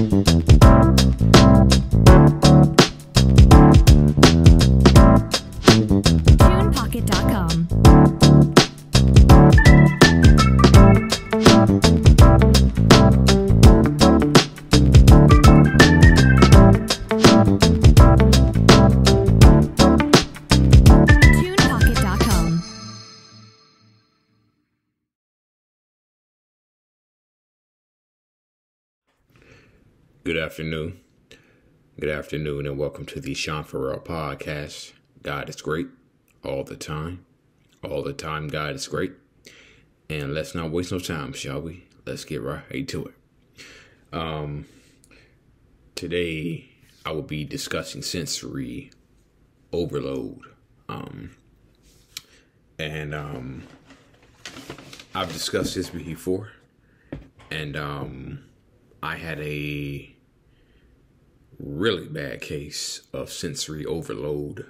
TunePocket.com. TunePocket.com. Good afternoon. Good afternoon, and welcome to the Sean Farrell podcast. God is great all the time. All the time, God is great. And let's not waste no time, shall we? Let's get right to it. Today, I will be discussing sensory overload. I've discussed this before, and I had a really bad case of sensory overload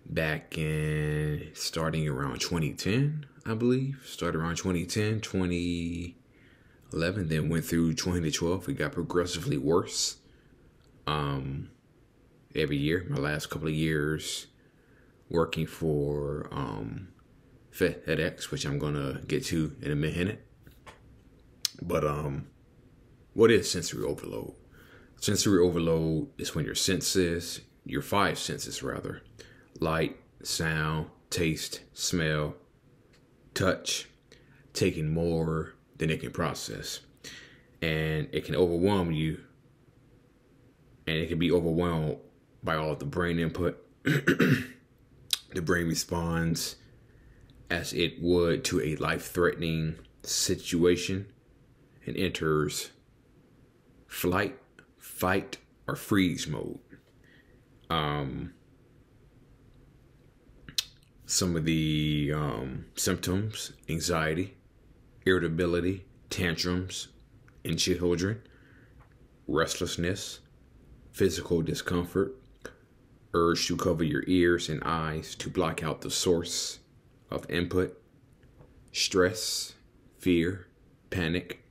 back in starting around 2010, I believe. Started around 2010, 2011, then went through 2012. It got progressively worse every year. My last couple of years working for FedEx, which I'm going to get to in a minute. But what is sensory overload? Sensory overload is when your five senses, light, sound, taste, smell, touch, taking more than it can process. And it can overwhelm you, and it can be overwhelmed by all of the brain input. The brain responds as it would to a life-threatening situation and enters flight, fight, or freeze mode. Some of the symptoms: anxiety, irritability, tantrums in children, restlessness, physical discomfort, urge to cover your ears and eyes to block out the source of input, stress, fear, panic,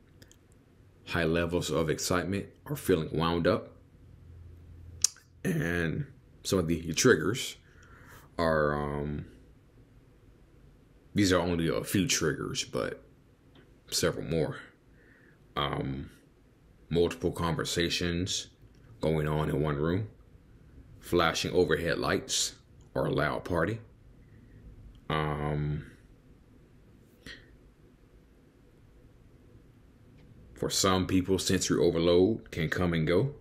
high levels of excitement or feeling wound up. And some of the triggers are, these are only a few triggers, but several more. Multiple conversations going on in one room, flashing overhead lights, or a loud party. For some people, sensory overload can come and go,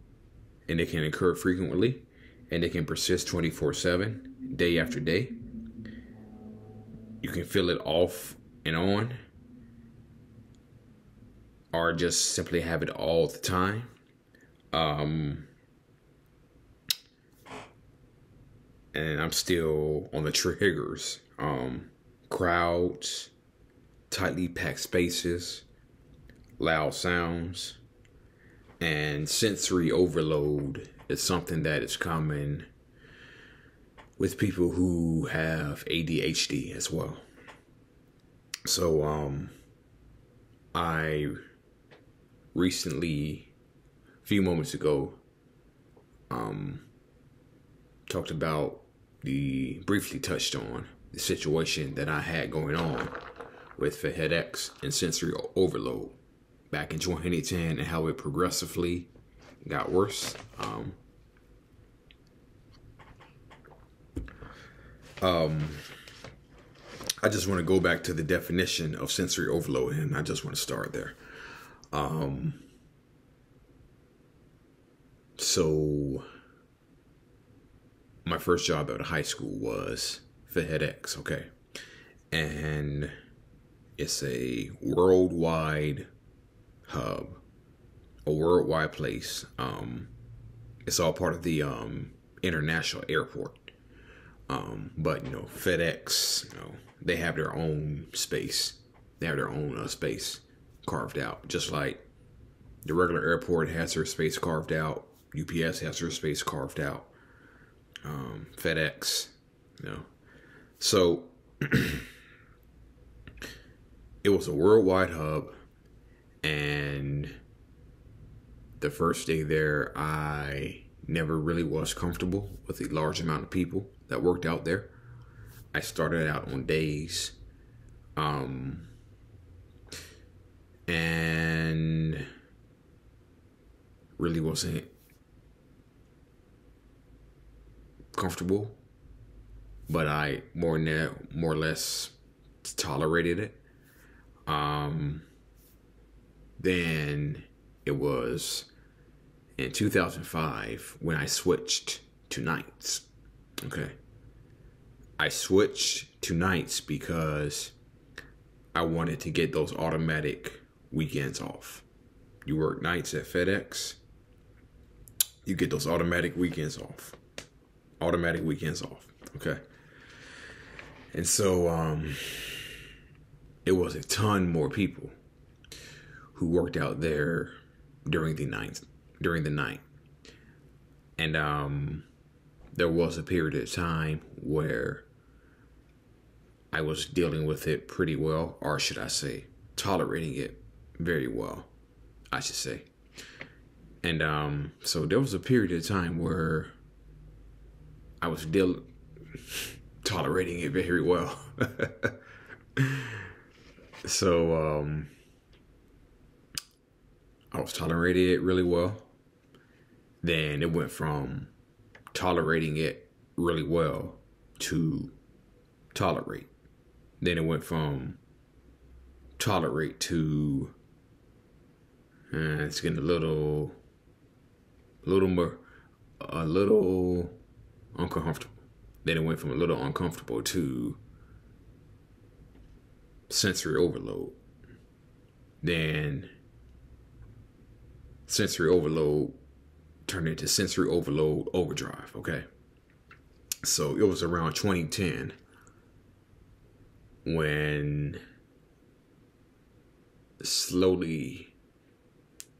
and it can occur frequently, and it can persist 24/7, day after day. You can feel it off and on, or just simply have it all the time. And I'm still on the triggers. Crowds, tightly packed spaces, loud sounds, and sensory overload is something that is common with people who have ADHD as well. So I recently, a few moments ago, briefly touched on the situation that I had going on with FedEx and sensory overload back in 2010 and how it progressively got worse. I just want to go back to the definition of sensory overload, and I just want to start there. So my first job out of high school was FedEx, okay? And it's a worldwide hub, a worldwide place. It's all part of the international airport. But FedEx, they have their own space. They have their own space carved out, just like the regular airport has their space carved out. UPS has their space carved out. FedEx, So it was a worldwide hub, and the first day there, I never really was comfortable with a large amount of people that worked out there. I started out on days, and really wasn't comfortable, but I more or less tolerated it. Then it was in 2005 when I switched to nights. Okay. I switched to nights because I wanted to get those automatic weekends off. You work nights at FedEx, you get those automatic weekends off. Automatic weekends off. Okay. And so it was a ton more people who worked out there during the night. And there was a period of time where I was dealing with it pretty well, or should I say, tolerating it very well, I should say. And so there was a period of time where I was tolerating it very well. So I was tolerating it really well. Then it went from tolerating it really well to tolerate. Then it went from tolerate to it's getting a little uncomfortable. Then it went from a little uncomfortable to sensory overload. Then sensory overload turned into sensory overload overdrive. Okay. So it was around 2010 when slowly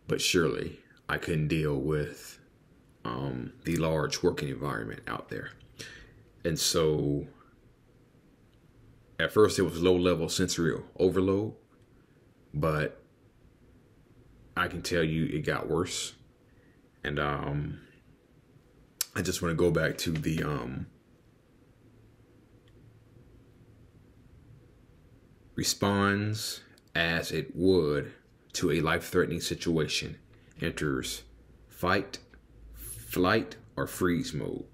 but surely I couldn't deal with the large working environment out there. And so at first it was low level sensory overload, but I can tell you it got worse. And I just want to go back to the responds as it would to a life-threatening situation, enters fight, flight, or freeze mode.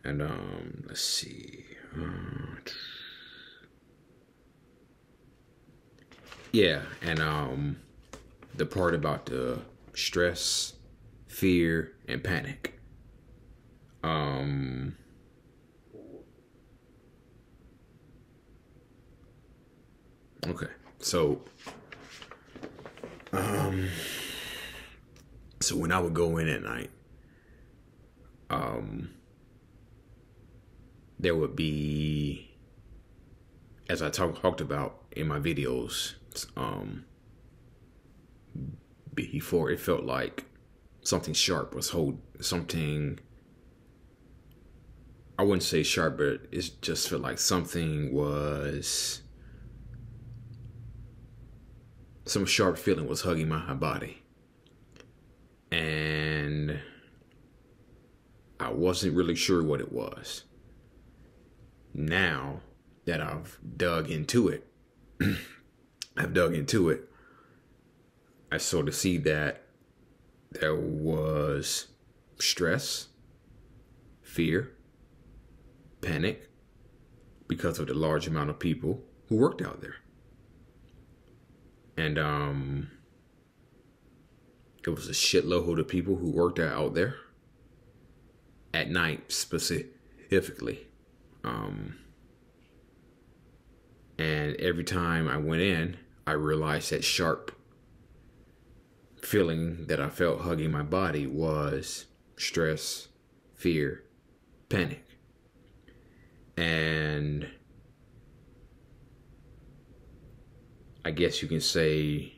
And let's see. Yeah, and the part about the stress, fear, and panic. Okay, so when I would go in at night, there would be, as I talked about in my videos, before, it felt like something sharp was something, I wouldn't say sharp, but it just felt like some sharp feeling was hugging my body. And I wasn't really sure what it was. Now that I've dug into it, I sort of see that there was stress, fear, panic because of the large amount of people who worked out there. And it was a shitload of people who worked out there at night specifically. And every time I went in, I realized that sharp feeling that I felt hugging my body was stress, fear, panic. And I guess you can say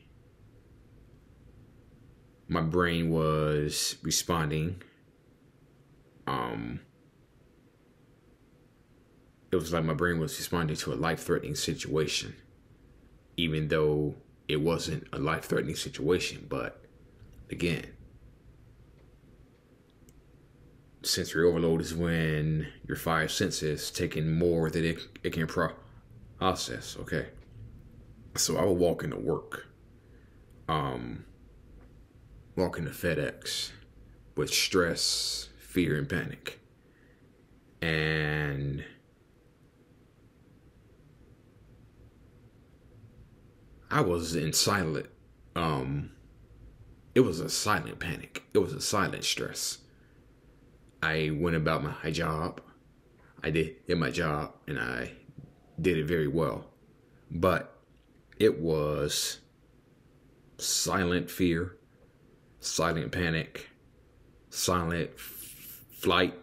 my brain was responding. It was like my brain was responding to a life-threatening situation, even though it wasn't a life-threatening situation, but again, sensory overload is when your five senses taking more than it can process. Okay, so I would walk into work, walk into FedEx with stress, fear, and panic, and I was in silent. It was a silent panic. It was a silent stress. I went about my job. I did my job, and I did it very well. But it was silent fear, silent panic, silent flight,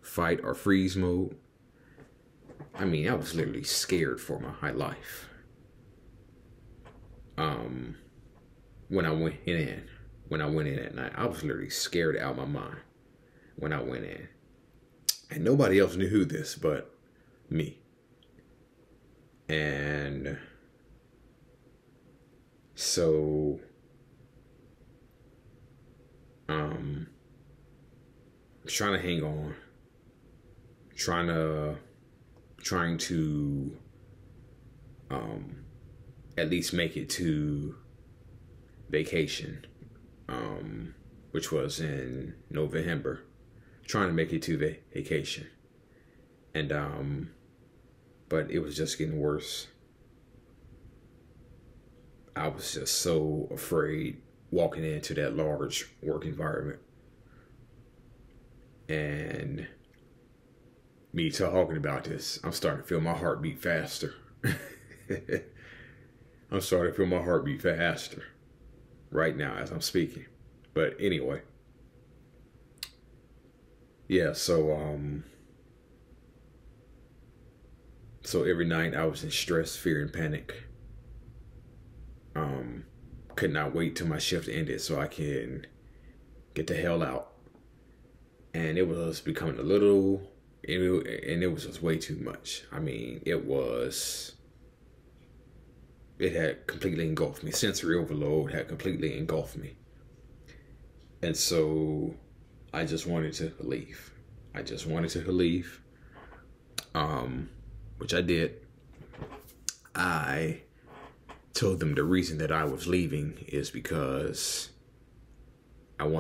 fight, or freeze mode. I mean, I was literally scared for my life. When I went in at night, I was literally scared out of my mind when I went in. And nobody else knew this but me. And so, trying to hang on, trying to at least make it to vacation, which was in November, trying to make it to vacation. And, but it was just getting worse. I was just so afraid walking into that large work environment. And me talking about this, I'm starting to feel my heartbeat faster. I'm starting to feel my heartbeat faster right now as I'm speaking. But anyway, yeah, so every night I was in stress, fear, and panic. Could not wait till my shift ended so I can get the hell out. And it was becoming and it was just way too much. I mean, it had completely engulfed me. Sensory overload had completely engulfed me. And so I just wanted to leave. Which I did. I told them the reason that I was leaving is because I was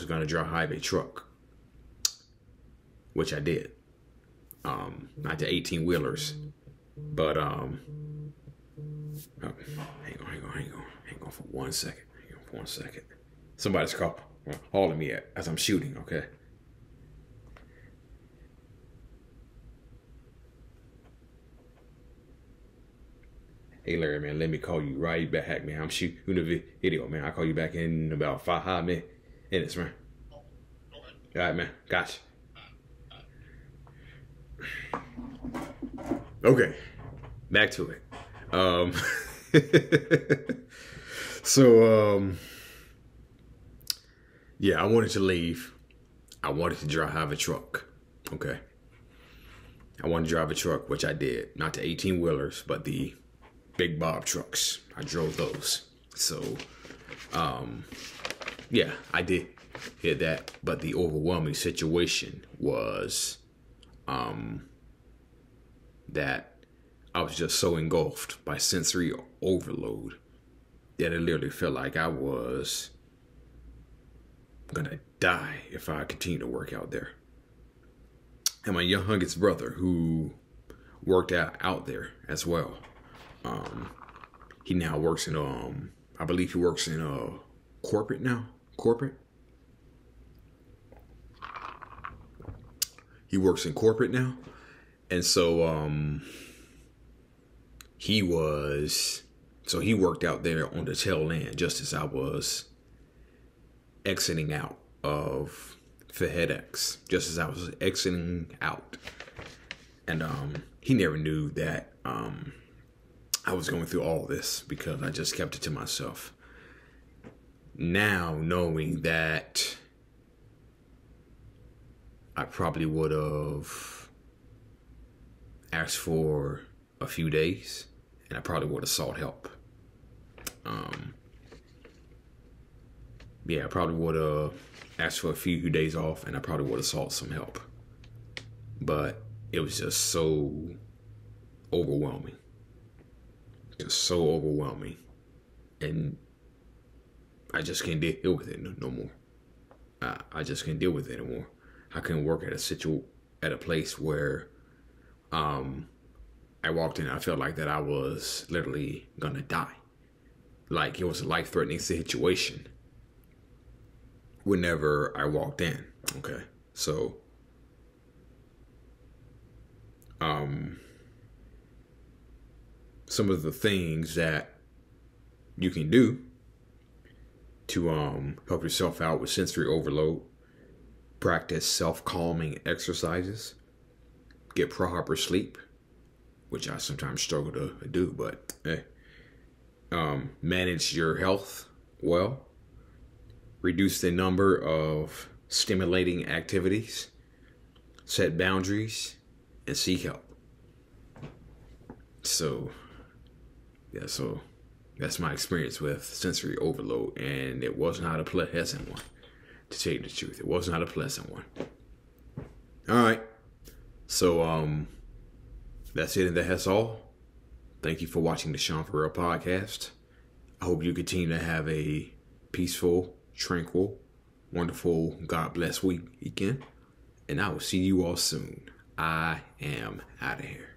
going to drive a truck, which I did. Not the 18-wheelers, but, oh, hang on for 1 second. Somebody's calling me as I'm shooting, okay? Hey Larry, man, let me call you right back, man. I'm shooting a video, man. I'll call you back in about 5 minutes, man. All right, man. Gotcha. Okay, back to it. Yeah, I wanted to leave. I wanted to drive a truck. Okay. I wanted to drive a truck, which I did. Not the 18-wheelers, but the big Bob trucks. I drove those. So, yeah, I did hear that. But the overwhelming situation was that I was just so engulfed by sensory overload that it literally felt like I was gonna die if I continued to work out there. And my youngest brother, who worked out there as well, he now works in I believe he works in corporate now. He works in corporate now. And so he worked out there on the tail end just as I was exiting out of FedEx, just as I was exiting out. And he never knew that I was going through all this because I just kept it to myself. Now, knowing that I probably would have asked for a few days and I probably would have sought help. Yeah, I probably would have asked for a few days off, and I probably would have sought some help. But it was just so overwhelming. Just so overwhelming. And I just can't deal with it no more. I just can't deal with it anymore. I couldn't work at a place where I walked in and I felt like that I was literally gonna die. Like it was a life-threatening situation whenever I walked in. Okay. So some of the things that you can do to help yourself out with sensory overload: practice self-calming exercises, get proper sleep, which I sometimes struggle to do, but manage your health well, reduce the number of stimulating activities, set boundaries, and seek help. So that's my experience with sensory overload, and it was not a pleasant one. To tell you the truth, it was not a pleasant one. All right, so that's it, and that's all. Thank you for watching the Sean For Real podcast. I hope you continue to have a peaceful, tranquil, wonderful, God bless weekend, and I will see you all soon. I am out of here.